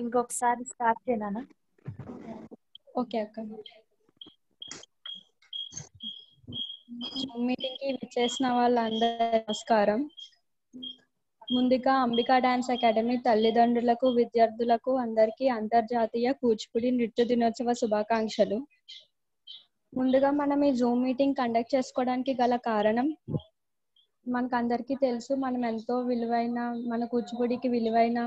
ఇంకొకసారి స్టార్ట్ చేయనా? ఓకే అక్క. మీటింగ్ కి విచ్చేసిన వాళ్ళందరూ నమస్కారం. ముందుగా అంబికా డాన్స్ అకాడమీ తల్లిదండ్రులకు, విద్యార్థులకు అందరికీ అంతర్జాతీయ కూచిపూడి నృత్య దినోత్సవ శుభాకాంక్షలు. ముందుగా మనం ఈ జూమ్ మీటింగ్ కండక్ట్ చేసుకోవడానికి గల కారణం, మనకందరికీ తెలుసు మనం ఎంతో విలువైన, మన కూచిపూడికి విలువైన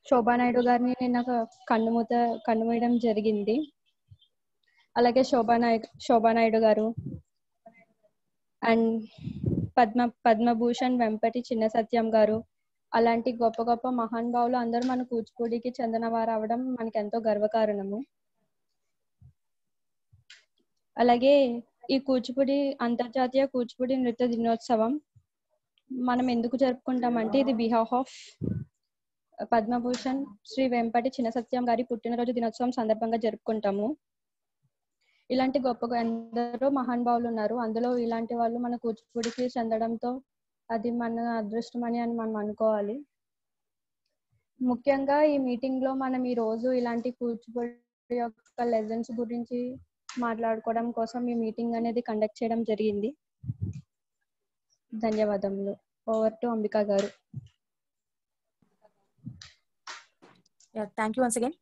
శోభానాయుడు గారిని నిన్న కన్నుమూయడం జరిగింది. అలాగే శోభానాయుడు గారు అండ్ పద్మభూషణ్ వెంపటి చిన్న సత్యం గారు, అలాంటి గొప్ప గొప్ప మహానుభావులు అందరూ మన కూచిపూడికి చెందిన వారు అవడం మనకి ఎంతో గర్వకారణము. అలాగే ఈ అంతర్జాతీయ కూచిపూడి నృత్య దినోత్సవం మనం ఎందుకు జరుపుకుంటామంటే, ఇది బిహాఫ్ ఆఫ్ పద్మభూషణ్ శ్రీ వెంపటి చిన్న సత్యం గారి పుట్టినరోజు దినోత్సవం సందర్భంగా జరుపుకుంటాము. ఇలాంటి గొప్ప ఎందరో మహానుభావులు ఉన్నారు, అందులో ఇలాంటి వాళ్ళు మన కూచిపూడికి చెందడంతో అది మన అదృష్టం అని మనం అనుకోవాలి. ముఖ్యంగా ఈ మీటింగ్ లో మనం ఈ రోజు ఇలాంటి కూచిపూడి యొక్క లెజన్స్ గురించి మాట్లాడుకోవడం కోసం ఈ మీటింగ్ అనేది కండక్ట్ చేయడం జరిగింది. ధన్యవాదములు. ఓవర్ టు అంబికా గారు. Thank you once again.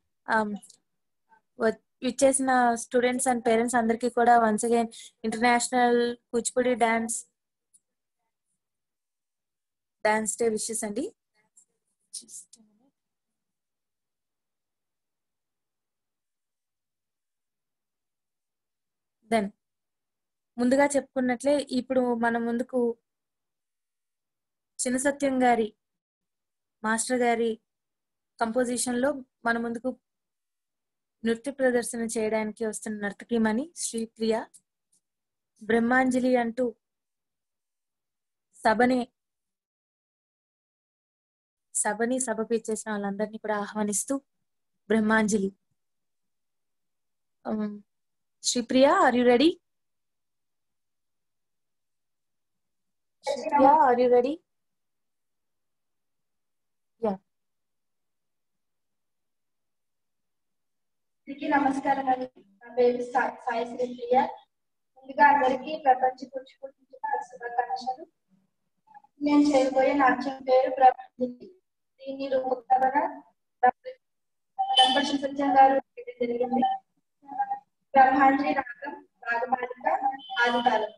విచ్చేసిన స్టూడెంట్స్ అండ్ పేరెంట్స్ అందరికీ కూడా once again international Kuchipudi dance day wishes అండి. దెన్ ముందుగా చెప్పుకున్నట్లే ఇప్పుడు మన ముందుకు చిన్న సత్యం గారి మాస్టర్ గారి కంపోజిషన్ లో మన ముందుకు నృత్య ప్రదర్శన చేయడానికి వస్తున్న నర్తకిమణి శ్రీప్రియ. బ్రహ్మాంజలి అంటూ సభకు ఇచ్చేసిన వాళ్ళందరినీ కూడా ఆహ్వానిస్తూ Brahmanjali. Sripriya, are you ready? Sripriya, are you ready? నమస్కారం అండి. నా పేరు సాయి శ్రీప్రియ. ముందుగా అందరికీ ప్రపంచ కూచిపూడి శుభాకాంక్షలు. నేను చేయబోయే నాట్యం పేరు బ్రహ్మాంజలి. దీని రూపకల్పన వెంపటి సత్యం గారు జరిగింది. బ్రహ్మాంజలి రాగం రాగమాలిక ఆదితాళం.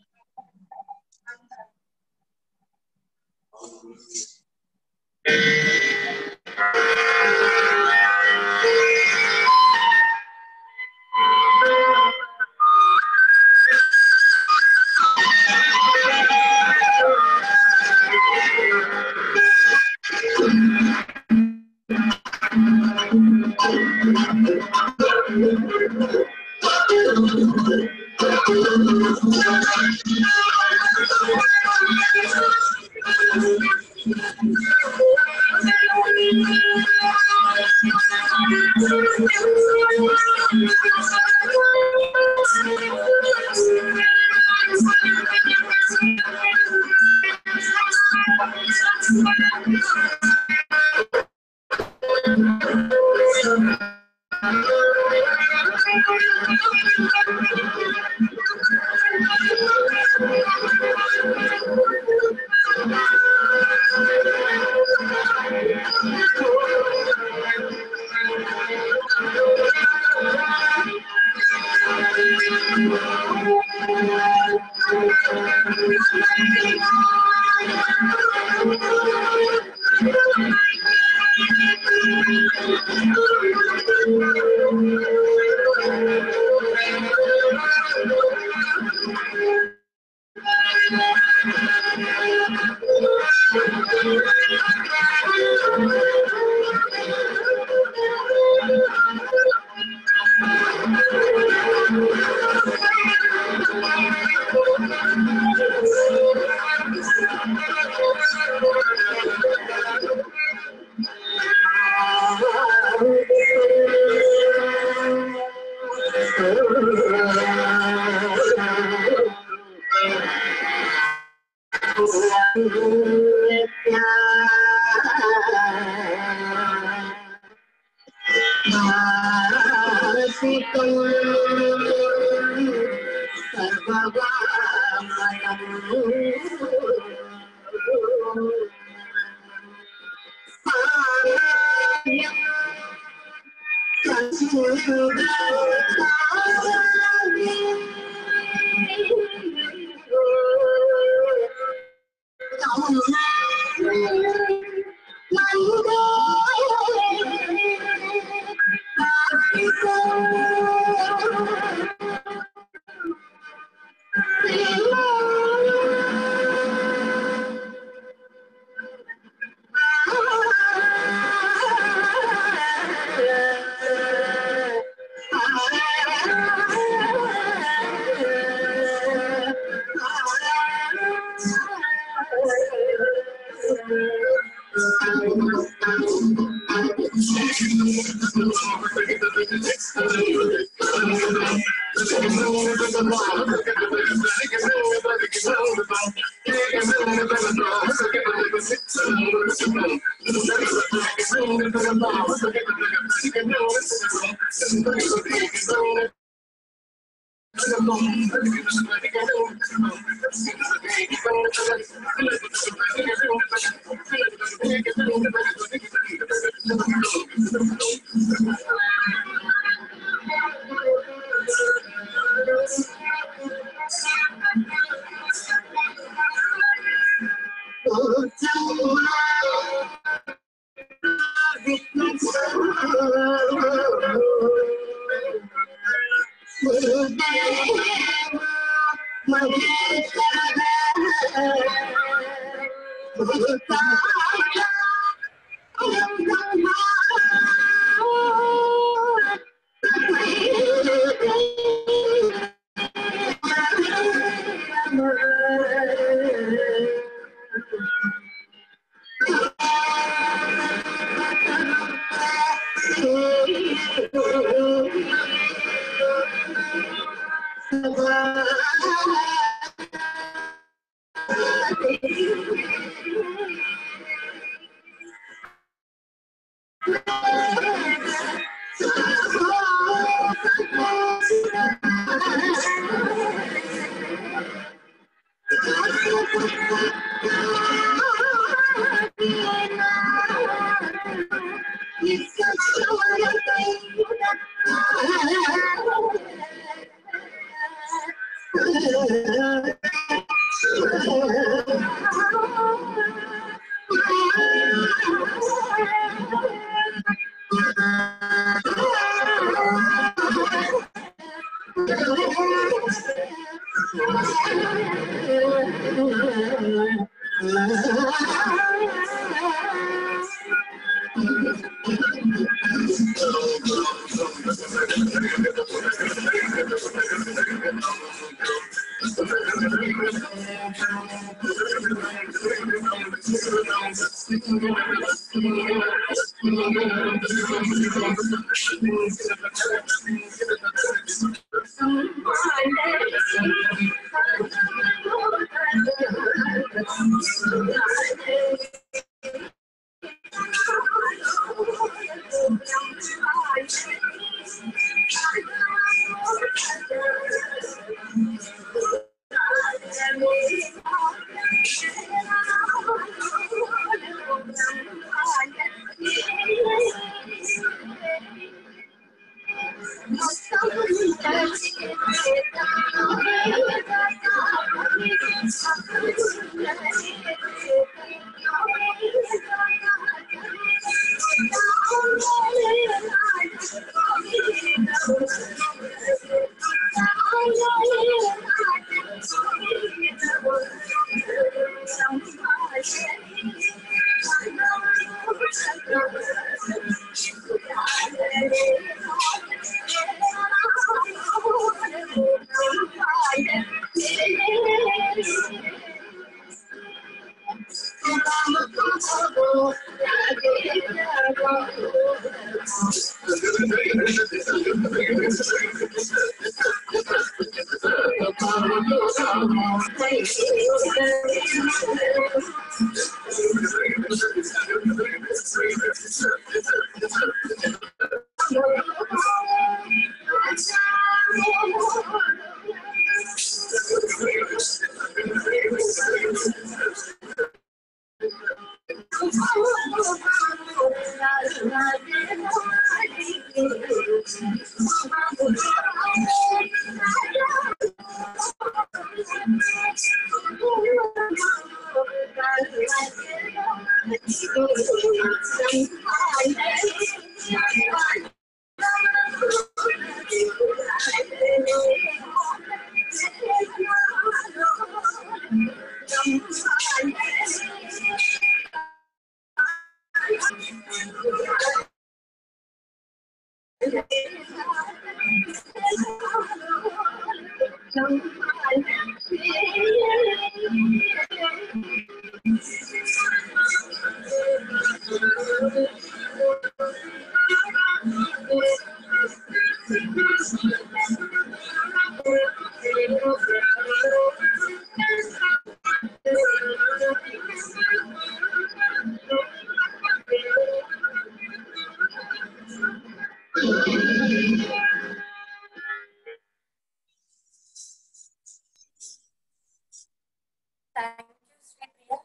Thank you Sripriya.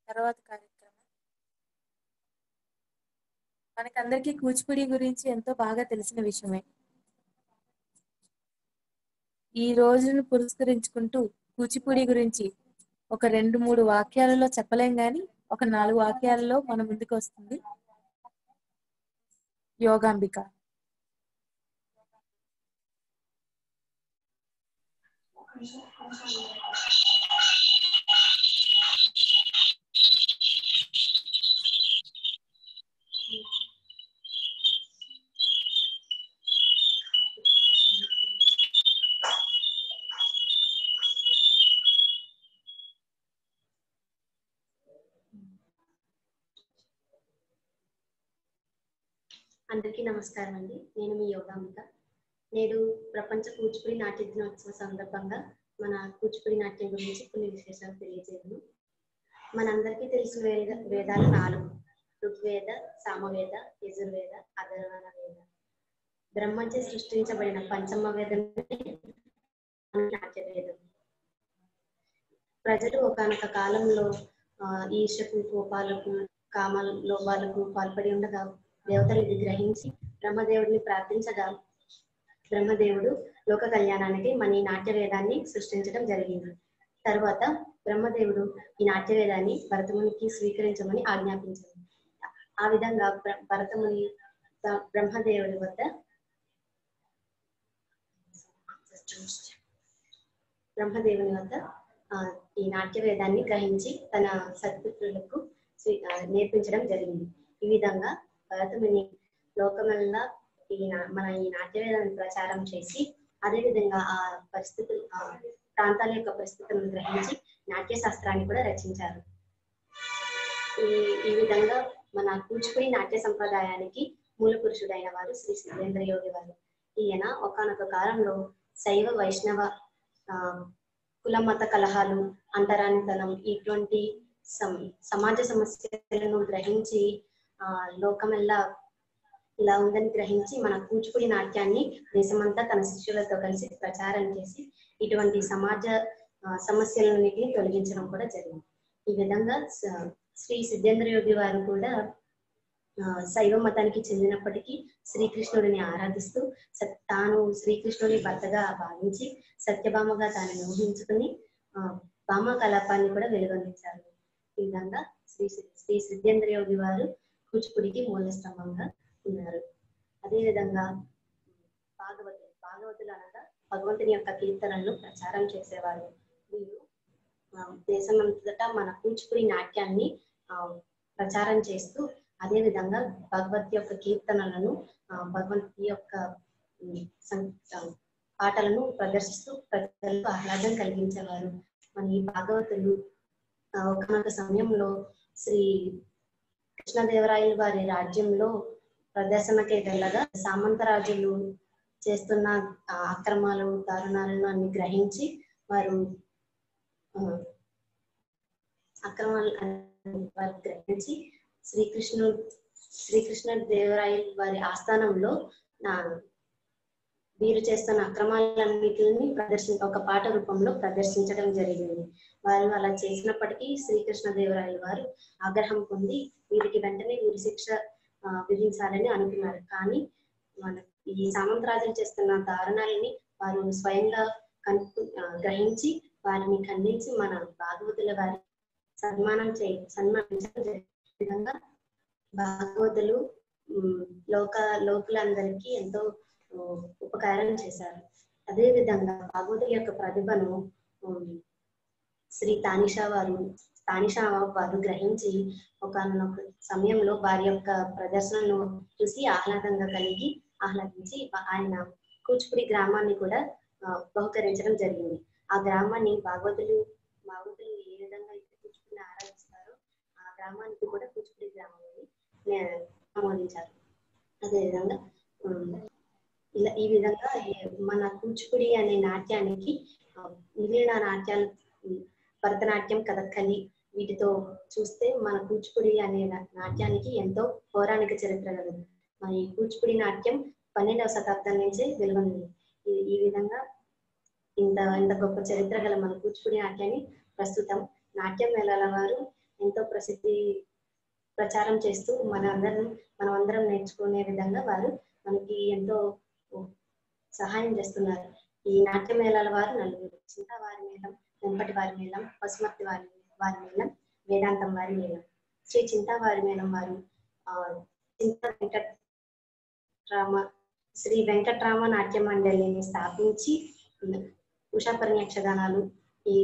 తర్వాత కార్యక్రమం మనకందరికీ కూచిపూడి గురించి ఎంతో బాగా తెలిసిన విషయమే. ఈ రోజును పురస్కరించుకుంటూ కూచిపూడి గురించి ఒక 2-3 వాక్యాలలో చెప్పలేం గాని ఒక 4 వాక్యాలలో మన ముందుకు వస్తుంది యోగాంబిక. అందరికీ నమస్కారం అండి. నేను మీ యోగాంబిక. నేడు ప్రపంచ కూచిపూడి నాట్య దినోత్సవ సందర్భంగా మన కూచిపూడి నాట్యం గురించి కొన్ని విశేషాలు తెలియజేయను. మనందరికీ తెలిసిన వేదాలు 4: ఋగ్వేద, సామవేద, యజుర్వేద, అథర్వణ వేద. బ్రహ్మచే సృష్టించబడిన పంచమ వేదమే నాట్య వేదం. ప్రజలు ఒకానొక కాలంలో ఈర్షకు, కోపాలకు, కామ లోపాలకు పాల్పడి ఉండగా దేవతలు ఇది గ్రహించి బ్రహ్మదేవుడిని ప్రార్థించగా బ్రహ్మదేవుడు లోక కళ్యాణానికి మన ఈ నాట్య వేదాన్ని సృష్టించడం జరిగింది. తర్వాత బ్రహ్మదేవుడు ఈ నాట్య వేదాన్ని భరతమునికి స్వీకరించమని ఆజ్ఞాపించారు. ఆ విధంగా భరతముని బ్రహ్మదేవుడి వద్ద ఈ నాట్య వేదాన్ని గ్రహించి తన సత్పుత్రులకు నేర్పించడం జరిగింది. ఈ విధంగా భరతముని లోకమల్లా మన ఈ నాట్య వేదాన్ని ప్రచారం చేసి అదేవిధంగా ఆ పరిస్థితులు ప్రాంతాల యొక్క పరిస్థితులను గ్రహించి నాట్య శాస్త్రాన్ని కూడా రచించారు. ఈ విధంగా మన కూచిపూడి నాట్య సంప్రదాయానికి మూల పురుషుడైన వారు శ్రీ సిద్ధేంద్ర యోగి వారు. ఈయన ఒకానొక కాలంలో శైవ వైష్ణవ కుల మత కలహాలు, అంటరానితనం ఇటువంటి సమాజ సమస్యలను గ్రహించి లోకమెల్లా ఇలా ఉందని గ్రహించి మన కూచిపూడి నాట్యాన్ని దేశమంతా తన శిష్యులతో కలిసి ప్రచారం చేసి ఇటువంటి సమాజ సమస్యలన్నిటిని తొలగించడం కూడా జరిగింది. ఈ విధంగా శ్రీ సిద్ధేంద్ర యోగి వారు కూడా శైవ మతానికి చెందినప్పటికీ శ్రీకృష్ణుడిని ఆరాధిస్తూ తాను శ్రీకృష్ణుడి భర్తగా భావించి సత్యభామగా తాను ఊహించుకుని భామ కలాపాన్ని కూడా వెలుగొందించారు. ఈ విధంగా శ్రీ సిద్ధేంద్ర యోగి వారు కూచిపూడికి మూల స్తంభంగా ఉన్నారు. అదేవిధంగా భాగవతులు అనగా భగవంతుని యొక్క కీర్తనలను ప్రచారం చేసేవారు. వీరు దేశమంతటా మన కూచిపూడి నాట్యాన్ని ప్రచారం చేస్తూ అదే విధంగా భగవత్ యొక్క కీర్తనలను భగవంతుని యొక్క పాటలను ప్రదర్శిస్తూ ప్రజలకు ఆహ్లాదం కలిగించేవారు. మన ఈ భాగవతులు ఒకనొక సమయంలో శ్రీ కృష్ణదేవరాయలు వారి రాజ్యంలో ప్రదర్శనకే వెళ్ళగా సామంతరాజులు చేస్తున్న అక్రమాలు, దారుణాలను అన్ని గ్రహించి వారు గ్రహించి శ్రీకృష్ణ దేవరాయలు వారి ఆస్థానంలో వీరు చేస్తున్న అక్రమాలన్నిటిని ఒక పాట రూపంలో ప్రదర్శించడం జరిగింది. వారు అలా చేసినప్పటికీ శ్రీకృష్ణదేవరాయలు వారు ఆగ్రహం పొంది వీరికి వెంటనే ఉరి శిక్ష విధించాలని అనుకున్నారు. కానీ మన ఈ సామంతరాజులు చేస్తున్న దారుణాలని వారు స్వయంగా గ్రహించి వారిని ఖండించి మన భాగవతుల వారి సన్మానించడం విధంగా భాగవతులు లోకులందరికీ ఎంతో ఉపకారం చేశారు. అదే విధంగా భాగవతుల యొక్క ప్రతిభను శ్రీ తానిషా వారు గ్రహించి ఒకనొక సమయంలో వారి యొక్క ప్రదర్శనను చూసి ఆహ్లాదించి ఆయన కూచిపూడి గ్రామాన్ని కూడా బహుకరించడం జరిగింది. ఆ గ్రామాన్ని భాగవతులు ఏ విధంగా అయితే కూచిపూడిని ఆరాధిస్తారో ఆ గ్రామానికి కూడా కూచిపూడి గ్రామాన్ని ఆమోదించారు. అదేవిధంగా ఈ విధంగా మన కూచిపూడి అనే నాట్యానికి మిగిలిన నాట్యాలు భరతనాట్యం, కథక్కలి వీటితో చూస్తే మన కూచిపూడి అనే నాట్యానికి ఎంతో పౌరాణిక చరిత్ర కలదు. మరి కూచిపూడి నాట్యం 12వ శతాబ్దం నుంచే వెలువడింది. ఈ విధంగా ఇంత గొప్ప చరిత్ర గల మన కూచిపూడి నాట్యాన్ని ప్రస్తుతం నాట్యం మేళాల వారు ఎంతో ప్రచారం చేస్తూ మనమందరం నేర్చుకునే విధంగా వారు మనకి ఎంతో సహాయం చేస్తున్నారు. ఈ నాట్య మేళాల వారు నలుగురు: చింతా వారి మేళం, వెంపటి వారి మేళం, పశుమర్తి వారి మేళం, వేదాంతం వారి మేళం. శ్రీ చింతా వారి మేళం వారు శ్రీ వెంకట్రామ నాట్య మండలిని స్థాపించి ఉషాపర్ణ యక్షగానాలు ఈ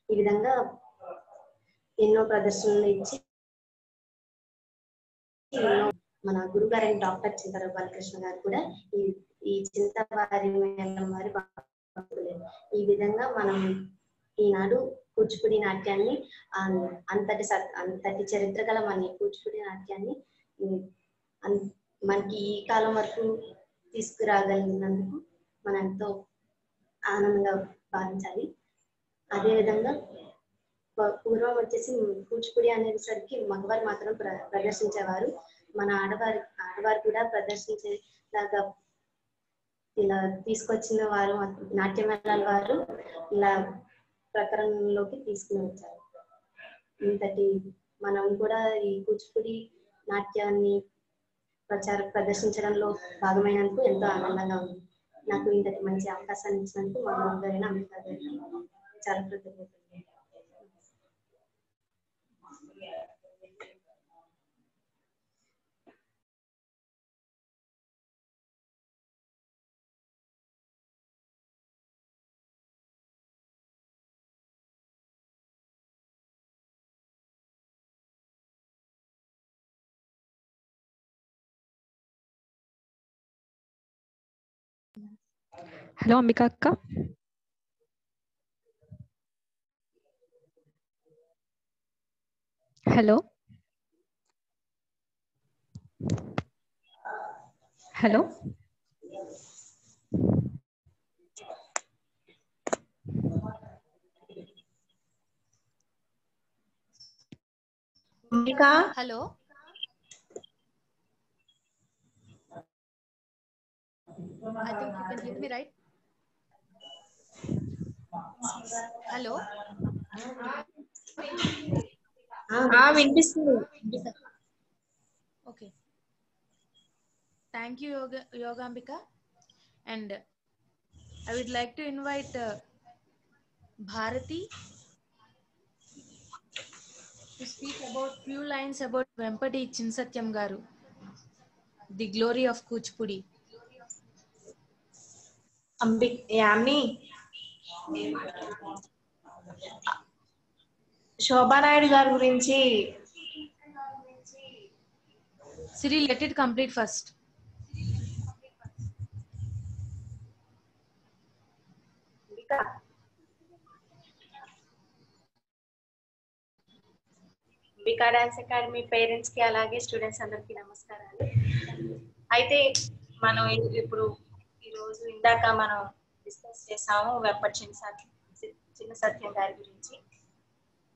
విధంగా ఎన్నో ప్రదర్శనలు ఇచ్చి మన గురుగారైన డాక్టర్ చింతర బాలకృష్ణ గారు కూడా ఈ చింతవారి మేళం వారి ఈ విధంగా మనం ఈనాడు కూచిపూడి నాట్యాన్ని అంతటి చరిత్ర గల మన కూచిపూడి నాట్యాన్ని మనకి ఈ కాలం వరకు తీసుకురాగలిగినందుకు మనం ఎంతో ఆనందంగా భావించాలి. అదేవిధంగా పూర్వం వచ్చేసి కూచిపూడి అనేసరికి మగవారు మాత్రం ప్రదర్శించేవారు. మన ఆడవారు కూడా ప్రదర్శించేలాగా ఇలా తీసుకొచ్చిన వారు నాట్య మేళాల వారు ఇలా ప్రకరణలోకి తీసుకుని వచ్చారు. ఇంతటి మనం కూడా ఈ కూచిపూడి నాట్యాన్ని ప్రదర్శించడంలో భాగమైనందుకు ఎంతో ఆనందంగా ఉంది. నాకు ఇంతటి మంచి అవకాశాన్ని ఇచ్చినందుకు మా గురుగారైన అంబికా గారికి చాలా కృతజ్ఞతలు. హలో అంబికా అక్క. Hello hello Ambika, hello I think you can hear me, right? Hello. వినిపిస్తుంది. Okay. Thank you, Yogambika. And I would like to invite Bharati to speak about few lines about Vempati Chinsatyam Garu, the glory of Kuchipudi. Yami Shobha Naidu గారి గురించి Siri, let it complete first. Ambika dance academy parents కి అలాగే students అందరికి నమస్కారాలు. అయితే మనం ఇప్పుడు ఈరోజు ఇందాక మనం డిస్కస్ చేసాము వెంపటి చిన్న సత్యం గారి గురించి.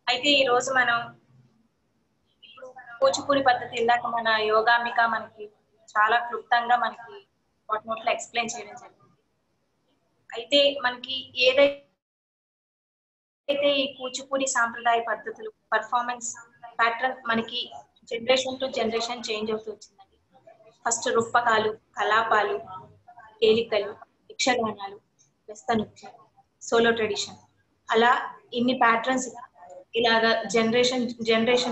అయితే ఈ రోజు మనం ఇప్పుడు కూచిపూడి పద్ధతి ఇందాక మన యోగాంబిక మనకి చాలా క్లుప్తంగా మనకి షార్ట్ నోట్ లో ఎక్స్ప్లెయిన్ చేయడం జరిగింది. అయితే మనకి ఏదైతే ఈ కూచిపూడి సాంప్రదాయ పద్ధతులు పర్ఫార్మెన్స్ ప్యాటర్న్ మనకి జనరేషన్ టు జనరేషన్ చేంజ్ అవుతూ వచ్చిందండి. ఫస్ట్ రూపకాలు, కలాపాలు, కేలికలు, యక్షగానాలు, వెస్త నృత్యం, సోలో ట్రెడిషన్, అలా ఇన్ని ప్యాటర్న్స్ ఇలాగ జనరేషన్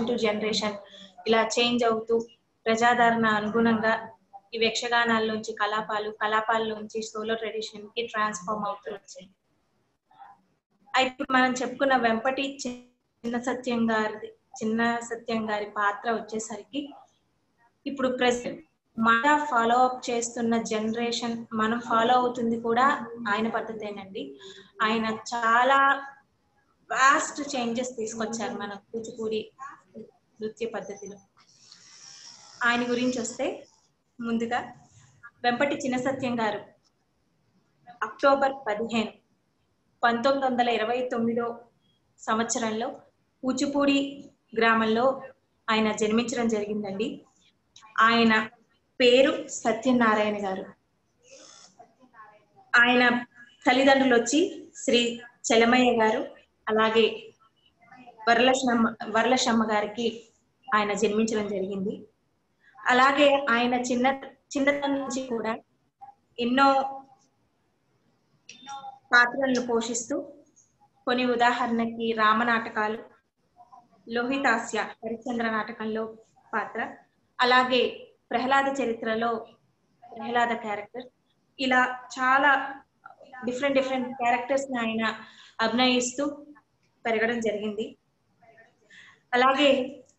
టు జనరేషన్ ఇలా చేంజ్ అవుతూ ప్రజాదరణ అనుగుణంగా ఈ యక్షగానాల్లోంచి కలాపాల్లోంచి సోలో ట్రెడిషన్ కి ట్రాన్స్ఫార్మ్ అవుతూ వచ్చింది. అయితే మనం చెప్పుకున్న వెంపటి చిన్న సత్యం గారి పాత్ర వచ్చేసరికి ఇప్పుడు ప్రెసెంట్ మన ఫాలో అప్ చేస్తున్న జనరేషన్ మనం ఫాలో అవుతుంది కూడా ఆయన పద్ధతేనండి. ఆయన చాలా వాస్ట్ చేంజెస్ తీసుకొచ్చారు మన కూచిపూడి నృత్య పద్ధతిలో. ఆయన గురించి వస్తే ముందుగా వెంపటి చిన్న సత్యం గారు అక్టోబర్ 15, 1929 సంవత్సరంలో కూచిపూడి గ్రామంలో ఆయన జన్మించడం జరిగిందండి. ఆయన పేరు సత్యనారాయణ గారు. ఆయన తల్లిదండ్రులు వచ్చి శ్రీ చలమయ్య గారు, అలాగే వరలక్ష్మమ్మ గారికి ఆయన జన్మించడం జరిగింది. అలాగే ఆయన చిన్నతనం నుంచి కూడా ఎన్నో పాత్రలను పోషిస్తూ కొన్ని ఉదాహరణకి రామ నాటకాలు, లోహితాస్య హరిశ్చంద్ర నాటకంలో పాత్ర, అలాగే ప్రహ్లాద చరిత్రలో ప్రహ్లాద క్యారెక్టర్, ఇలా చాలా డిఫరెంట్ క్యారెక్టర్స్ ని ఆయన అభినయిస్తూ పెరగడం జరిగింది. అలాగే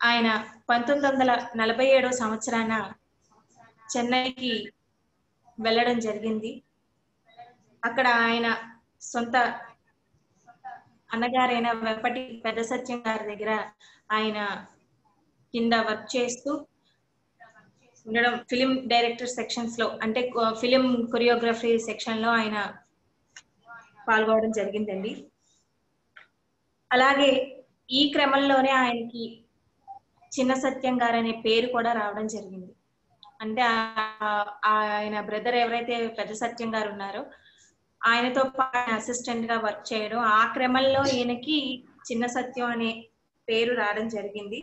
ఆయన 1947 సంవత్సరాన చెన్నైకి వెళ్ళడం జరిగింది. అక్కడ ఆయన సొంత అన్నగారైన వెంపటి పెద్ద సత్యం గారి దగ్గర ఆయన కింద వర్క్ చేస్తూ ఉండడం, ఫిలిం డైరెక్టర్ సెక్షన్స్ లో అంటే ఫిలిం కొరియోగ్రఫీ సెక్షన్ లో ఆయన పాల్గొనడం జరిగిందండి. అలాగే ఈ క్రమంలోనే ఆయనకి చిన్న సత్యం గారు అనే పేరు కూడా రావడం జరిగింది. అంటే ఆయన బ్రదర్ ఎవరైతే పెద్ద సత్యం గారు ఉన్నారో ఆయనతో అసిస్టెంట్ గా వర్క్ చేయడం, ఆ క్రమంలో ఈయనకి చిన్న సత్యం అనే పేరు రావడం జరిగింది.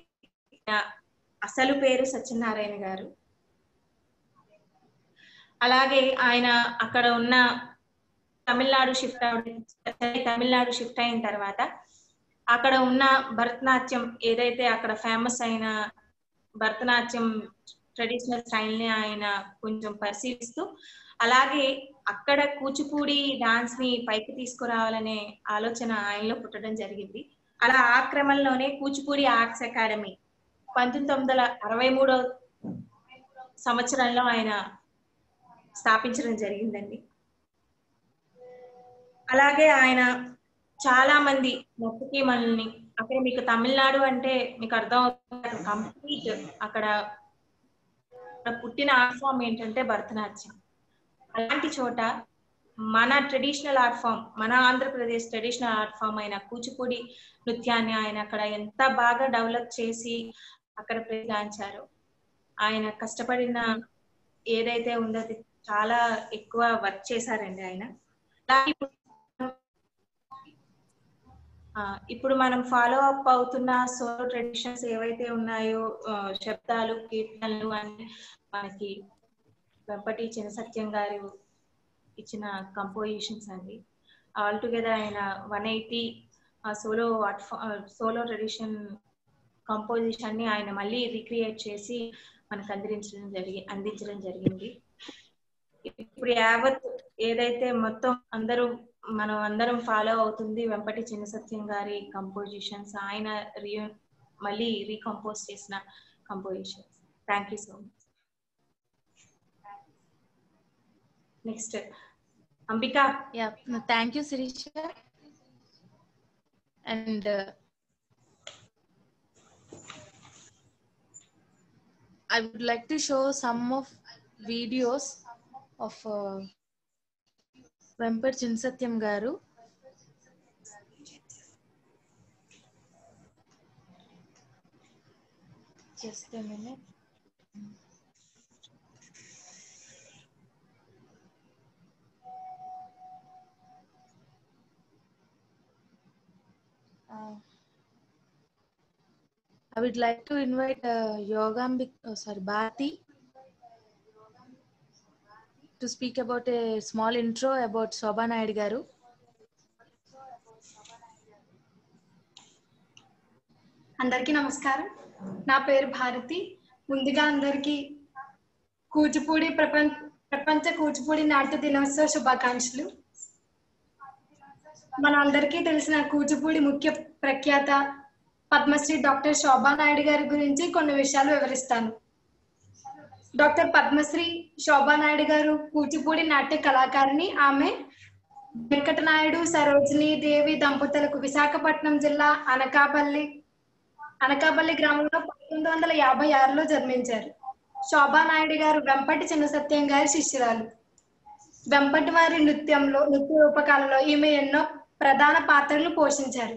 అసలు పేరు సత్యనారాయణ గారు. అలాగే ఆయన అక్కడ ఉన్న తమిళనాడు షిఫ్ట్ అయిన తర్వాత అక్కడ ఉన్న భరతనాట్యం ఏదైతే అక్కడ ఫేమస్ అయిన భరతనాట్యం ట్రెడిషనల్ స్టైల్ ని ఆయన కొంచెం పరిశీలిస్తూ, అలాగే అక్కడ కూచిపూడి డాన్స్ ని పైకి తీసుకురావాలనే ఆలోచన ఆయనలో పుట్టడం జరిగింది. అలా ఆ క్రమంలోనే కూచిపూడి ఆర్ట్స్ అకాడమీ 1963 సంవత్సరంలో ఆయన స్థాపించడం జరిగిందండి. అలాగే ఆయన చాలా మంది నర్తకి మనల్ని అక్కడ మీకు తమిళనాడు అంటే మీకు అర్థం అవుతుంది, కంప్లీట్ అక్కడ పుట్టిన ఆర్ట్ ఫామ్ ఏంటంటే భరతనాట్యం. అలాంటి చోట మన ట్రెడిషనల్ ఆర్ట్ ఫామ్, మన ఆంధ్రప్రదేశ్ ట్రెడిషనల్ ఆర్ట్ ఫామ్ అయిన కూచిపూడి నృత్యాన్ని ఆయన అక్కడ ఎంత బాగా డెవలప్ చేసి అక్కడ ప్రతిగాంచారో, ఆయన కష్టపడిన ఏదైతే ఉందో అది చాలా ఎక్కువ వర్క్ చేశారండి ఆయన. ఇప్పుడు మనం ఫాలో అప్ అవుతున్న సోలో ట్రెడిషన్స్ ఏవైతే ఉన్నాయో, శబ్దాలు, కీర్తనలు అని మనకి వెంపటి చిన్న సత్యం గారు ఇచ్చిన కంపోజిషన్స్ అండి. ఆల్ టుగెదర్ ఆయన 180 సోలో ట్రెడిషన్ కంపోజిషన్ ని ఆయన మళ్ళీ రీక్రియేట్ చేసి మనకు అందించడం జరిగింది. ఇప్పుడు యావత్ ఏదైతే మొత్తం మనం అందరం ఫాలో అవుతుంది వెంపటి చిన్న సత్యం గారి కంపోజిషన్స్, ఆయన మళ్ళీ రీకంపోజ్ చేసిన compositions. Thank you so much. Next Ambika. Thank you Sirisha. And I would like to show some of videos of Vempati Chinna Satyam గారు. Just a minute. I would like to invite Bharati to speak about a small intro about Shobha Naidu garu. అందరికీ నమస్కారం. నా పేరు భారతి. ముందుగా అందరికీ కూచిపూడి ప్రపంచ కూచిపూడి నాట్య దినోత్సవ శుభాకాంక్షలు. మన అందరికీ తెలిసిన కూచిపూడి ముఖ్య ప్రఖ్యాత పద్మశ్రీ డాక్టర్ శోభా నాయుడు గారి గురించి కొన్ని విషయాలు వివరిస్తాను. డాక్టర్ పద్మశ్రీ శోభా నాయుడు గారు కూచిపూడి నాట్య కళాకారిణి. ఆమె వెంకటనాయుడు సరోజిని దేవి దంపతులకు విశాఖపట్నం జిల్లా అనకాపల్లి గ్రామంలో 1956లో జన్మించారు. శోభా నాయుడు గారు వెంపటి చిన్న సత్యం గారి శిష్యురాలు. వెంపటి వారి నృత్య రూపకాలలో ఈమె ఎన్నో ప్రధాన పాత్రలు పోషించారు.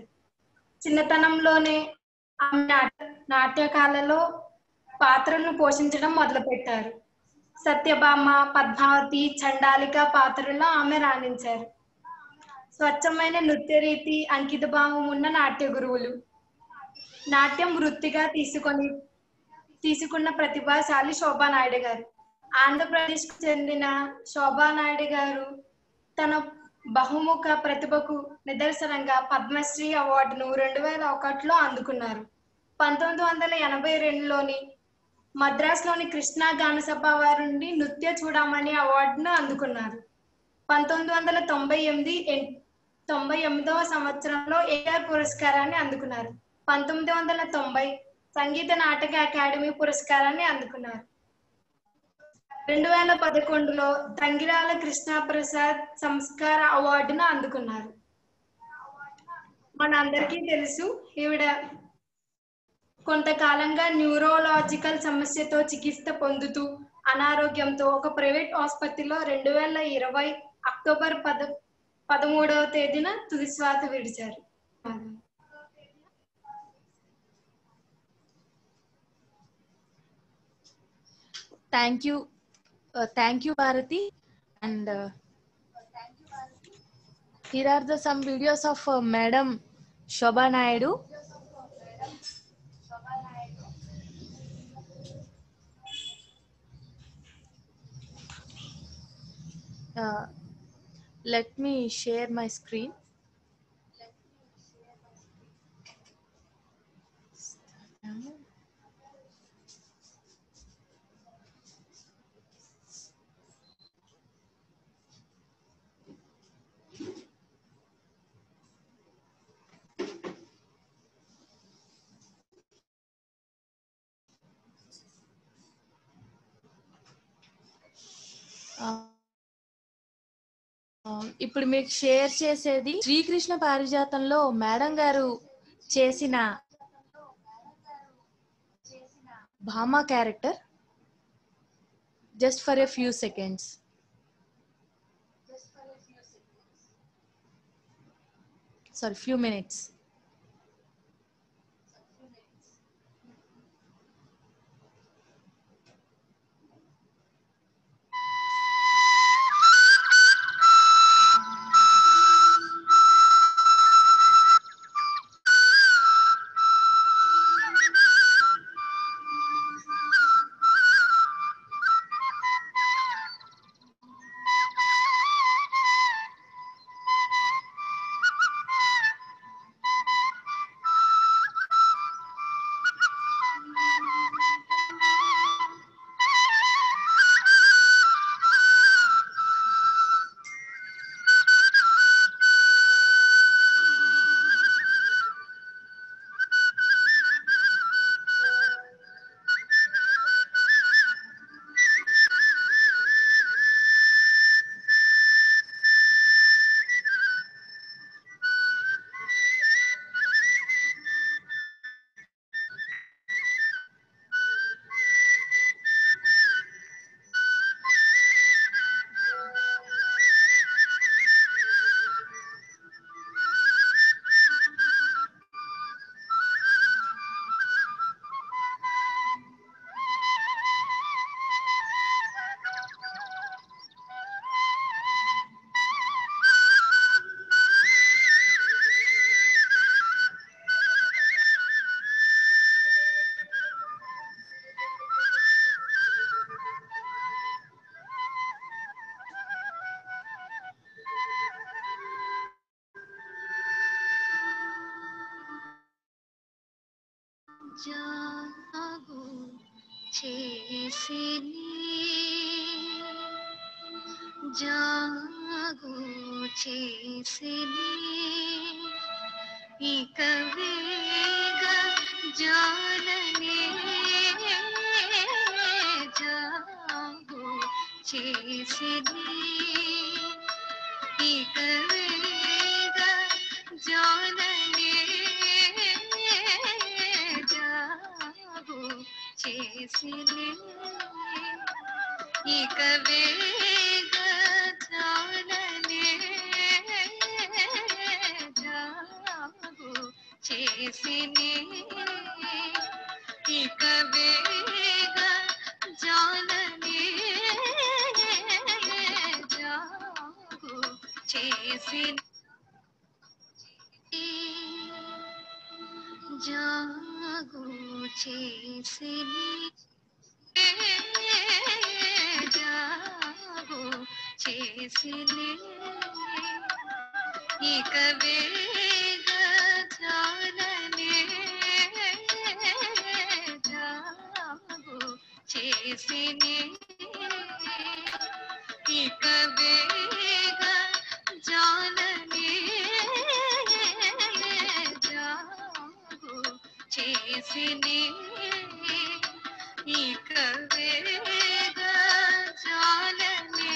చిన్నతనంలోనే ఆమె నాట్యకాలలో పాత్రలను పోషించడం మొదలుపెట్టారు. సత్యభామ, పద్మావతి, చండాలిక పాత్రల్లో ఆమె రాణించారు. స్వచ్ఛమైన నృత్య రీతి, అంకిత భావం ఉన్న నాట్య గురువులు. నాట్యం వృత్తిగా తీసుకున్న ప్రతిభాశాలి శోభా నాయుడు గారు. ఆంధ్రప్రదేశ్ కు చెందిన శోభా నాయుడు గారు తన బహుముఖ ప్రతిభకు నిదర్శనంగా పద్మశ్రీ అవార్డును 2001లో అందుకున్నారు. 1982లోని మద్రాసులోని కృష్ణా గానసభ వారి నుండి నృత్య చూడమని అవార్డును అందుకున్నారు. 1998వ సంవత్సరంలో ఏఆర్ పురస్కారాన్ని అందుకున్నారు. 1990 సంగీత నాటక అకాడమీ పురస్కారాన్ని అందుకున్నారు. 2011లో తంగిరాల కృష్ణప్రసాద్ సంస్కార అవార్డును అందుకున్నారు. మన అందరికీ తెలుసు, ఈవిడ కొంతకాలంగా న్యూరోలాజికల్ సమస్యతో చికిత్స పొందుతూ అనారోగ్యంతో ఒక ప్రైవేట్ ఆసుపత్రిలో 2020 అక్టోబర్ 13వ తేదీన తుదిశ్వాస విడిచారు. Thank you Bharati, and here are some videos of Madam Shobha Naidu. Let me share my screen. ఇప్పుడు మీకు షేర్ చేసేది శ్రీకృష్ణ పారిజాతంలో మేడం గారు చేసిన Bhama character. Just for a few seconds. Sorry, few minutes. జాగు చేసిని జాగు చేసిని ఇక వేగ జాననే జాగు చేసిని ఇక వేగ జాననే జాగు చేసిని ఇక వేగ జాననే జాగు చేసిని ఇక వేగ జాననే జాగు చేసిని జాగు చేసిని జాగు చేసిని ఇక వేగ జాననే జాగు చేసిని ఇక వేగ జాననే జాగు చేసిని ఇక వేగ జాననే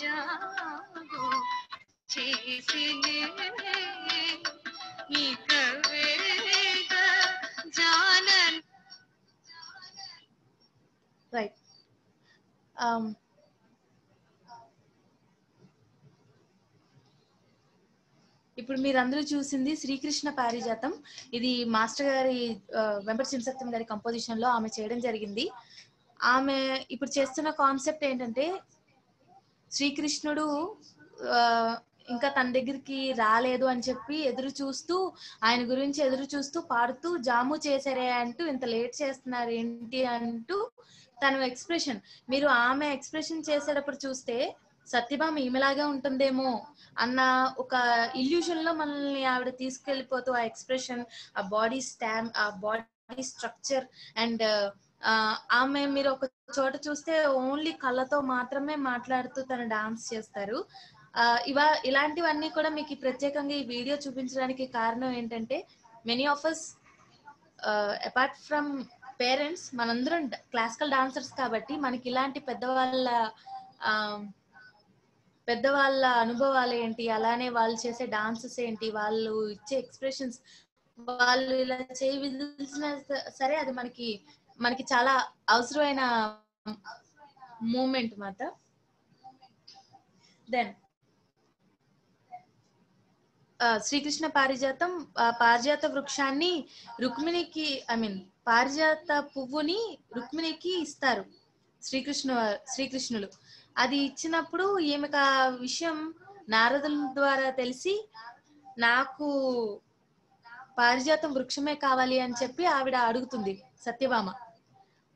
జాగు చేసిని ఇక వేగ జాననే. రైట్. ఇప్పుడు మీరందరూ చూసింది శ్రీకృష్ణ పారిజాతం. ఇది మాస్టర్ గారి వెంపటి చినసత్యం గారి కంపోజిషన్ లో ఆమె చేయడం జరిగింది. ఆమె ఇప్పుడు చేస్తున్న కాన్సెప్ట్ ఏంటంటే, శ్రీకృష్ణుడు ఇంకా తన దగ్గరికి రాలేదు అని చెప్పి ఎదురు చూస్తూ, ఆయన గురించి ఎదురు చూస్తూ పాడుతూ జాము చేశారే అంటూ ఇంత లేట్ చేస్తున్నారు ఏంటి అంటూ తన ఎక్స్ప్రెషన్, మీరు ఆమె ఎక్స్ప్రెషన్ చేసేటప్పుడు చూస్తే సత్యభామ ఈమెలాగే ఉంటుందేమో అన్న ఒక ఇల్యూషన్ లో మనల్ని ఆవిడ తీసుకెళ్లిపోతూ, ఆ ఎక్స్ప్రెషన్, ఆ బాడీ స్టామ్, ఆ బాడీ స్ట్రక్చర్ అండ్ ఆమె మీరు ఒక చోట చూస్తే ఓన్లీ కళ్ళతో మాత్రమే మాట్లాడుతూ తన డాన్స్ చేస్తారు. ఇలాంటివన్నీ కూడా మీకు ప్రత్యేకంగా ఈ వీడియో చూపించడానికి కారణం ఏంటంటే, many of us apart from parents మనందరం క్లాసికల్ డాన్సర్స్ కాబట్టి మనకి ఇలాంటి పెద్దవాళ్ళ అనుభవాలు ఏంటి, అలానే వాళ్ళు చేసే డాన్సెస్ ఏంటి, వాళ్ళు ఇచ్చే ఎక్స్ప్రెషన్స్, వాళ్ళు ఇలా చేయి విదిల్చినా సరే అది మనకి చాలా అవసరమైన మూమెంట్ మాట. దెన్ శ్రీకృష్ణ పారిజాతం, పారిజాత వృక్షాన్ని రుక్మిణికి, పారిజాత పువ్వుని రుక్మిణికి ఇస్తారు శ్రీకృష్ణులు. అది ఇచ్చినప్పుడు ఈమెకు ఆ విషయం నారదుల ద్వారా తెలిసి, నాకు పారిజాతం వృక్షమే కావాలి అని చెప్పి ఆవిడ అడుగుతుంది సత్యభామ.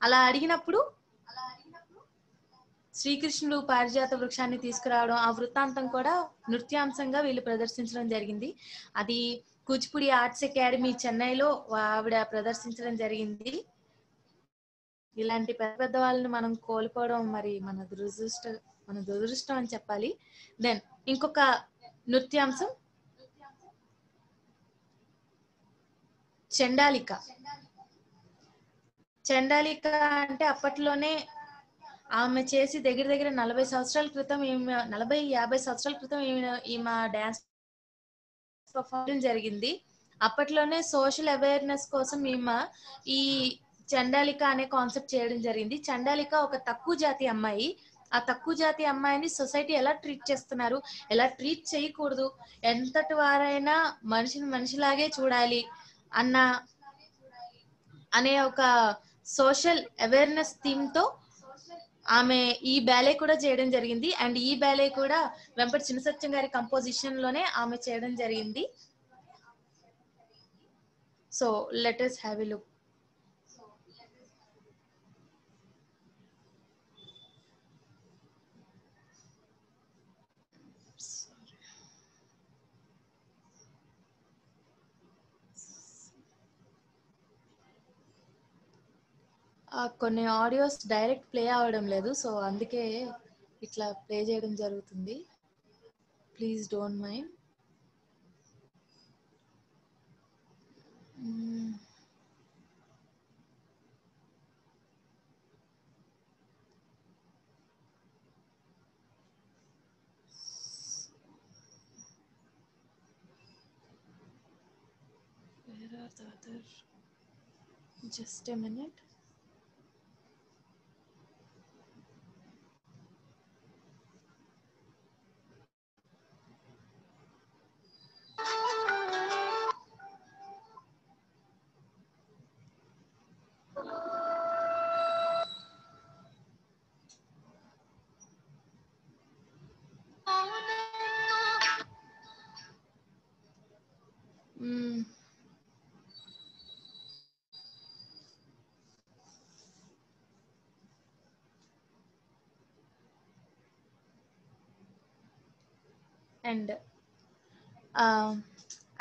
అలా అడిగినప్పుడు శ్రీకృష్ణుడు పారిజాత వృక్షాన్ని తీసుకురావడం, ఆ వృత్తాంతం కూడా నృత్యాంశంగా వీళ్ళు ప్రదర్శించడం జరిగింది. అది కూచిపూడి ఆర్ట్స్ అకాడమీ చెన్నైలో ఆవిడ ప్రదర్శించడం జరిగింది. ఇలాంటి పెద్ద వాళ్ళని మనం కోల్పోవడం మరి మన దురదృష్టం అని చెప్పాలి. దెన్ ఇంకొక నృత్యాంశం చండాలిక. చండాలిక అంటే అప్పట్లోనే ఆమె చేసి దగ్గర 40 సంవత్సరాల క్రితం, 40-50 సంవత్సరాల క్రితం ఈమె డాన్స్ పర్ఫార్మెన్స్ జరిగింది. అప్పట్లోనే సోషల్ అవేర్నెస్ కోసం ఈమె ఈ చండాలిక అనే కాన్సెప్ట్ చేయడం జరిగింది. చండాలిక ఒక తక్కువ జాతి అమ్మాయి. ఆ తక్కువ జాతి అమ్మాయిని సొసైటీ ఎలా ట్రీట్ చేస్తున్నారు, ఎలా ట్రీట్ చేయకూడదు, ఎంతటి వారైనా మనిషిలాగే చూడాలి అనే ఒక సోషల్ అవేర్నెస్ థీమ్ తో ఆమె ఈ బ్యాలే కూడా చేయడం జరిగింది. అండ్ ఈ బ్యాలే కూడా వెంపటి చినసత్యం గారి కంపోజిషన్ లోనే ఆమె చేయడం జరిగింది. So let us have a look. కొన్ని ఆడియోస్ డైరెక్ట్ ప్లే అవ్వడం లేదు, సో అందుకే ఇట్లా ప్లే చేయడం జరుగుతుంది. Please don't mind. Where are the other? Just a minute. And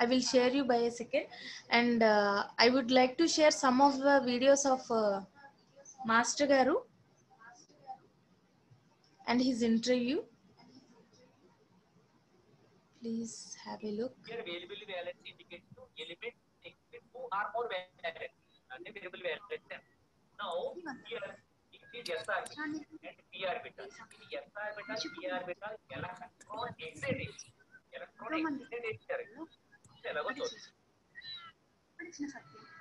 I will share you by a second, and I would like to share some of the videos of Master Garu and his interview. Please have a look. Here variable valence indicates to element two or more valence and variable valence. Now here it is s orbital and p orbital. In s orbital, p orbital electron excitation.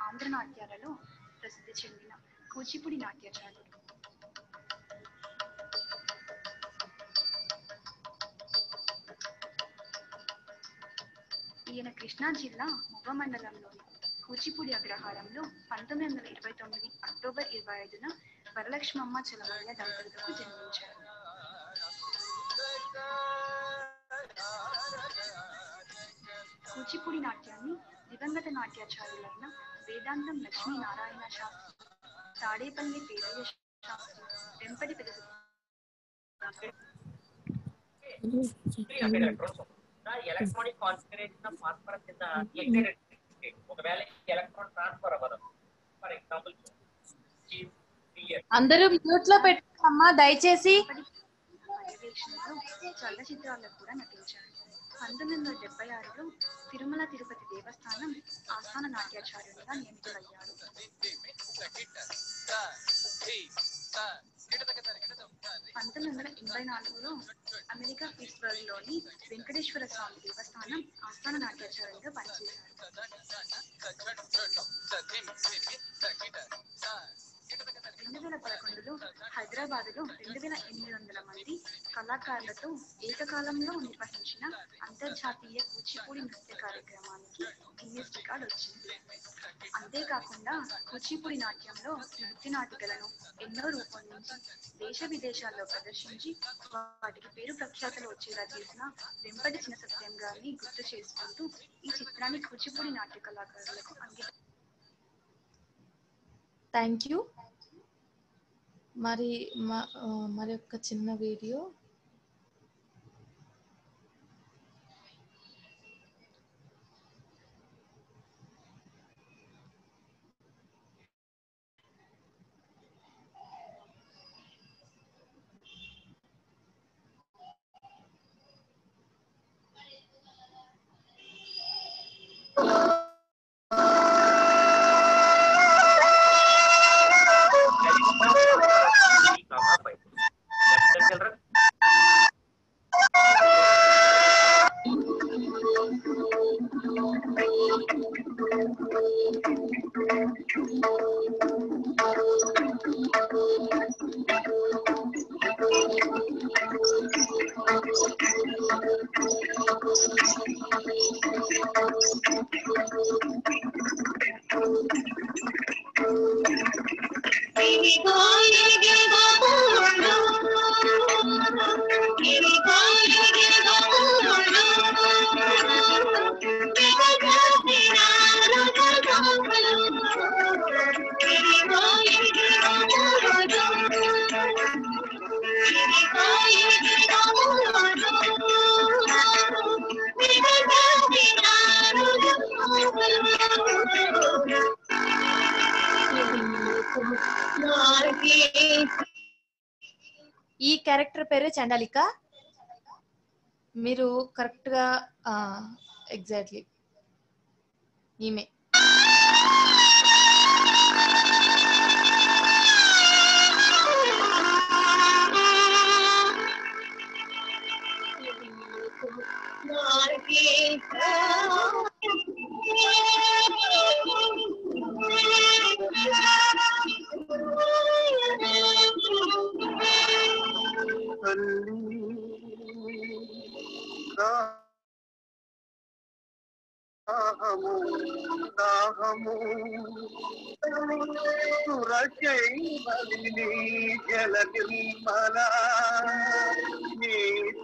Andhra నాట్యాలలో ప్రసిద్ధి చెందిన కూచిపూడి నాట్యాచార్యులు. ఈయన కృష్ణా జిల్లా మువ్వ మండలంలోని కూచిపూడి అగ్రహారంలో 1929 October 25న వరలక్ష్మమ్మ చలమయ్య దంపతులకు జన్మించారు. కూచిపూడి నాట్యాన్ని దివంగత నాట్యాచార్యులైన వేదాంతం లక్ష్మీనారాయణ శాస్త్రి, తాడేపల్లి పేరయ్య శాస్త్రి, వెంపటి పెద్ద electronic configuration of phosphorus in the excited state. ఒకవేళ ఎలక్ట్రాన్ ట్రాన్స్ఫర్ అవ్వదు. ఫర్ ఎగ్జాంపుల్ అందరూ మ్యూట్ లో పెట్టమ్మా దయచేసి. పర్యవేక్షణలో చలనచిత్రాల్లో కూడా నటించారు. 1976లో తిరుమల తిరుపతి దేవస్థానం ఆస్థాన నాట్యాచార్యునిగా నియమితులయ్యారు. 1984లో అమెరికా పిట్స్బర్గ్లోని వెంకటేశ్వర స్వామి దేవస్థానం ఆస్థాన నాట్యాచార్యునిగా పనిచేశారు. 2011లో హైదరాబాద్లో 2800 మంది కళాకారులతో ఏకకాలంలో నిర్వహించిన అంతర్జాతీయ కూచిపూడి నృత్య కార్యక్రమానికి గిన్నిస్ రికార్డ్ వచ్చింది. అంతేకాకుండా కూచిపూడి నాట్యంలో నృత్య నాటికలను ఎన్నో రూపొందించి దేశ విదేశాల్లో ప్రదర్శించి వాటికి పేరు ప్రఖ్యాతలు వచ్చేలా చేసిన వెంపటి చిన్న సత్యం గారిని గుర్తు చేసుకుంటూ ఈ చిత్రాన్ని కూచిపూడి నాట్య కళాకారులకు అంకితం. Thank you. మరి ఒక చిన్న వీడియో. No. ఈ క్యారెక్టర్ పేరు చండాలిక. మీరు కరెక్ట్ గా ఎగ్జాక్ట్లీ ఈమె.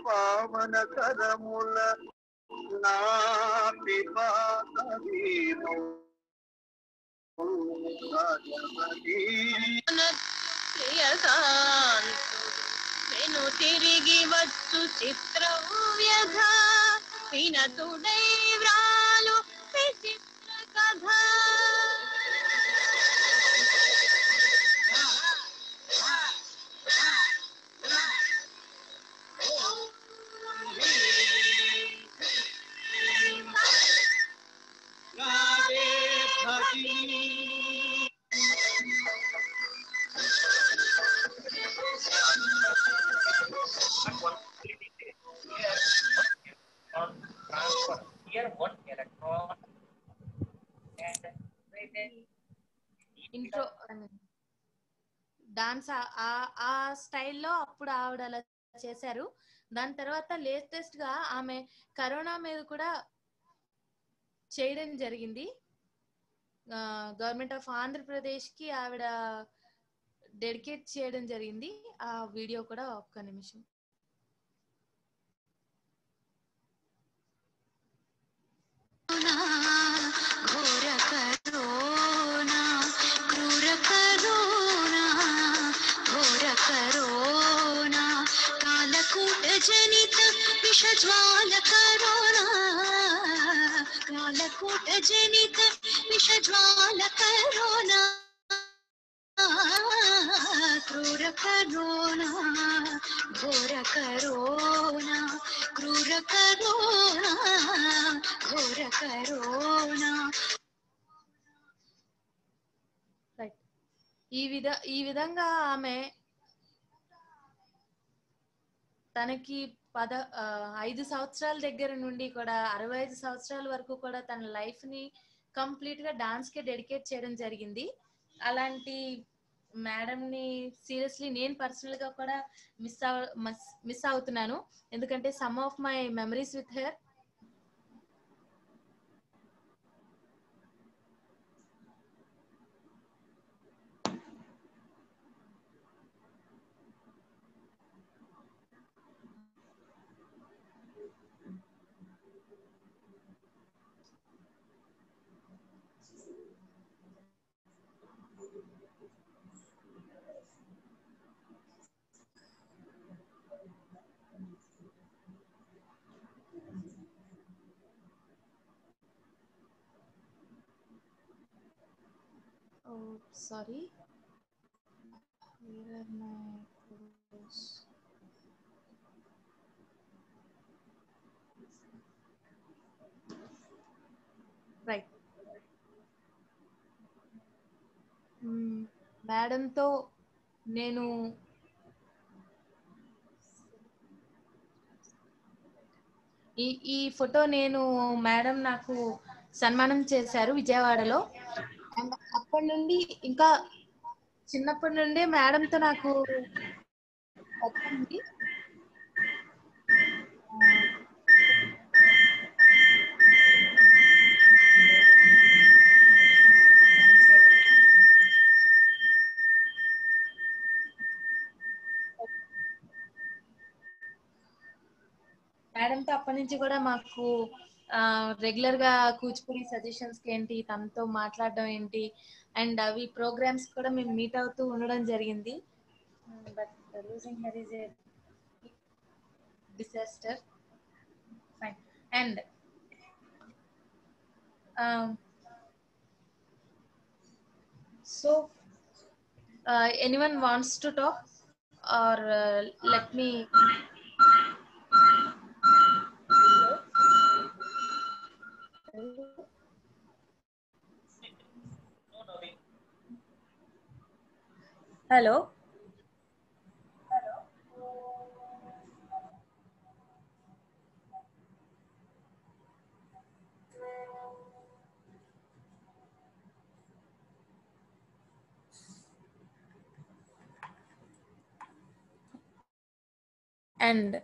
పావన కరముల నా నేను తిరిగి వచ్చు చిత్రవ్యధ వినతుడై వ్రాలు విచిత్ర కథ. Here one electron and intro dance ఆ స్టైల్లో అప్పుడు ఆవిడ అలా చేశారు. దాని తర్వాత లేటెస్ట్ గా ఆమె కరోనా మీద కూడా చేయడం జరిగింది. గవర్నమెంట్ ఆఫ్ ఆంధ్రప్రదేశ్ కి ఆవిడ డెడికేట్ చేయడం జరిగింది. ఆ వీడియో కూడా ఒక్క నిమిషం. ఘోర కరోనా క్రూర కరోనా ఘోర కరోనా కాలకూట జనిత విషజ్వాల కరోనా కాలకూట జనిత విషజ్వాల కరోనా క్రూర కరోనా ఘోర కరోనా క్రూర కరోనా ఘోర కరోనా. ఈ విధంగా ఆమె తనకి 5 సంవత్సరాల దగ్గర నుండి కూడా 65 సంవత్సరాల వరకు కూడా తన లైఫ్ ని కంప్లీట్ గా డాన్స్ కి డెడికేట్ చేయడం జరిగింది. అలాంటి మేడం ని సీరియస్లీ నేను పర్సనల్ గా కూడా మిస్ అవుతున్నాను. ఎందుకంటే some of my memories with her. Oh, sorry. Where are my photos? Right. మేడంతో నేను ఈ ఫోటో మేడం నాకు సన్మానం చేశారు విజయవాడలో. అండ్ అప్పటి నుండి ఇంకా చిన్నప్పటి నుండే మేడంతో నాకు వచ్చింది. మేడంతో అప్పటి నుంచి కూడా మాకు రెగ్యులర్ గా కూచిపూడి సజెషన్స్ ఏంటి, తనతో మాట్లాడడం ఏంటి, అండ్ అవి ప్రోగ్రామ్స్ కూడా మేము మీట్ అవుతూ ఉండడం జరిగింది. But losing her is a disaster. Fine. And so Anyone wants to talk, or let me? Hello. And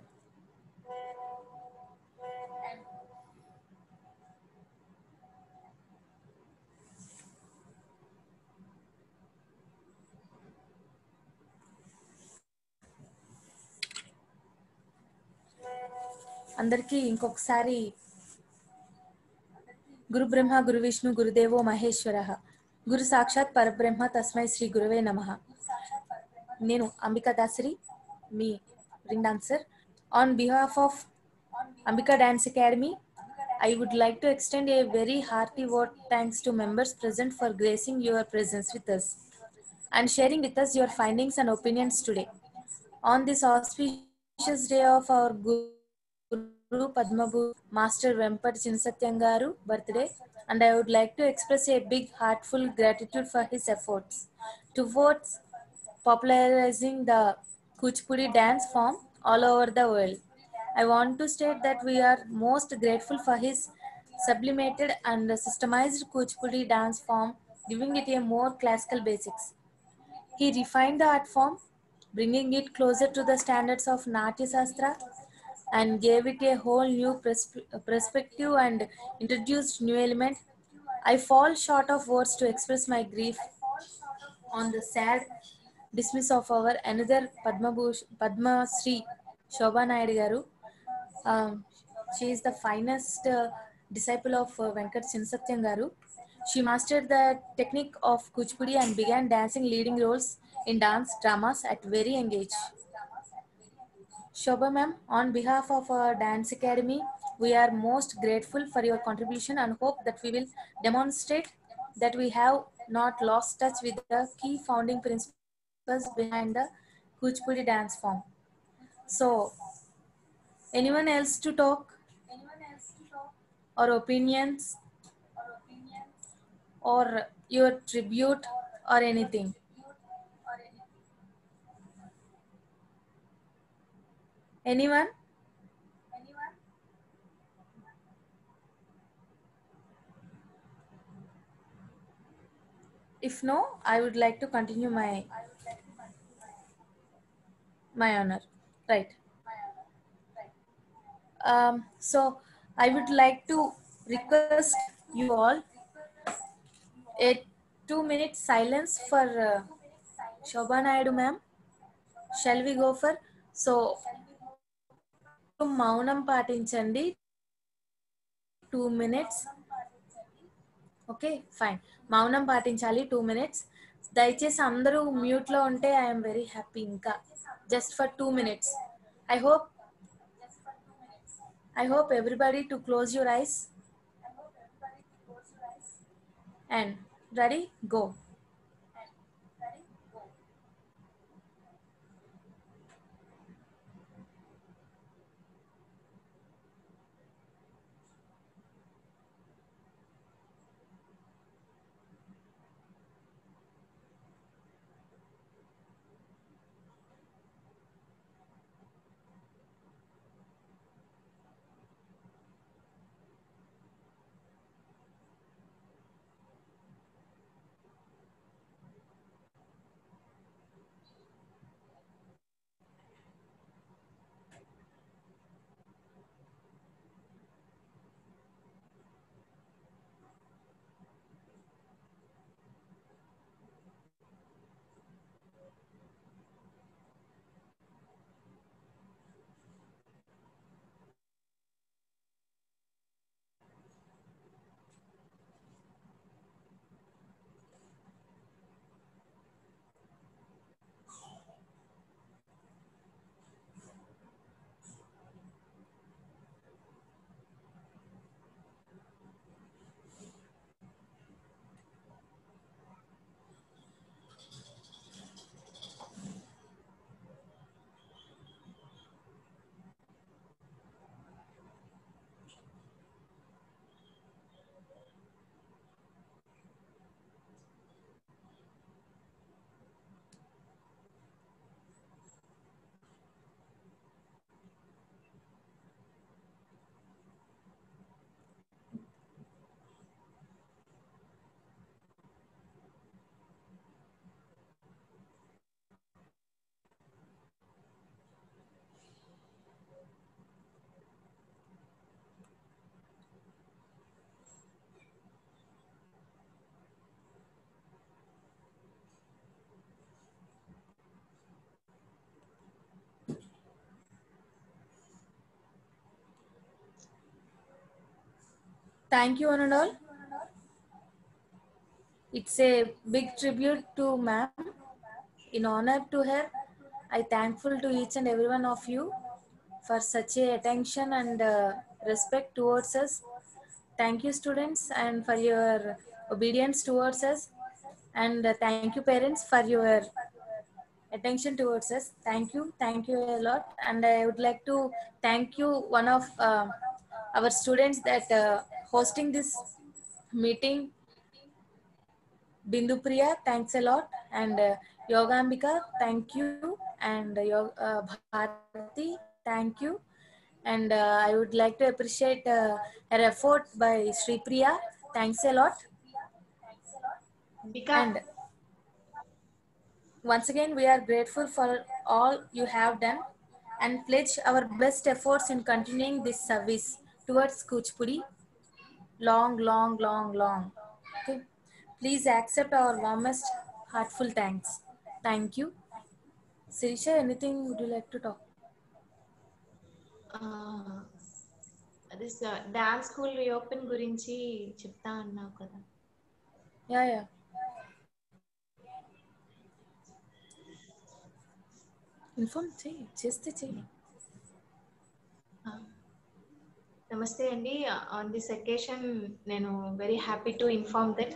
అందరికీ ఇంకొకసారి గురు బ్రహ్మ గురు విష్ణు గురుదేవో మహేశ్వర గురు సాక్షాత్ పరబ్రహ్మ తస్మై శ్రీ గురువే నమః. నేను అంబికా దాసరి, మీ ring dancer. On behalf of Ambika Dance Academy, I would like to extend a very hearty word thanks to members present for gracing your presence with us and sharing with us your findings and opinions today. On this auspicious day of our Guru Padmabhu Master Vempat Chinsatyam Garu birthday, and I would like to express a big heartful gratitude for his efforts towards popularizing the Kuchipudi dance form all over the world. I want to state that we are most grateful for his sublimated and systemized Kuchipudi dance form, giving it a more classical basics. He refined the art form, bringing it closer to the standards of Natya Sastra, and gave it a whole new perspective and introduced new element. I fall short of words to express my grief on the sad dismiss of our another Padma Sri Shobha Naidu Garu. She is the finest disciple of Venkat Chinsatyam Garu. She mastered the technique of Kuchipudi and began dancing leading roles in dance dramas at very young age. Shobha ma'am, on behalf of our Dance Academy, we are most grateful for your contribution and hope that we will demonstrate that we have not lost touch with the key founding principles behind the Kuchipudi dance form. So, anyone else to talk or opinions or your tribute or anything? Anyone? If no, I would like to continue my honor. Right. So I would like to request you all a 2-minute silence for Shobha Naidu ma'am. Shall we go for? So మౌనం పాటించండి 2 minutes. Okay fine, మౌనం పాటించాలి 2 minutes. దయచేసి అందరూ మ్యూట్లో ఉంటే I'm very happy. ఇంకా just for 2 minutes. I hope everybody to close your eyes and ready, go. Thank you, one and all. It's a big tribute to ma'am. In honor to her, I thankful to each and every one of you for such a attention and respect towards us. Thank you, students, and for your obedience towards us. And thank you, parents, for your attention towards us. Thank you a lot. And I would like to thank you, one of our students that hosting this meeting, Bindu Priya, thanks a lot. And Yogambika, thank you. And Bharati, thank you. And I would like to appreciate her effort by Sri Priya. Thanks a lot. And once again, we are grateful for all you have done and pledge our best efforts in continuing this service towards Kuchipudi. Long. Okay. Please accept our warmest, heartful thanks. Thank you. Sirisha, anything would you like to talk? This dance school reopen గురించి చెప్తా అన్నావు కదా. Yeah. Inform చేస్తే చెయ్యి. నమస్తే అండి. On this occasion నేను very happy to inform that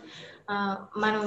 మనం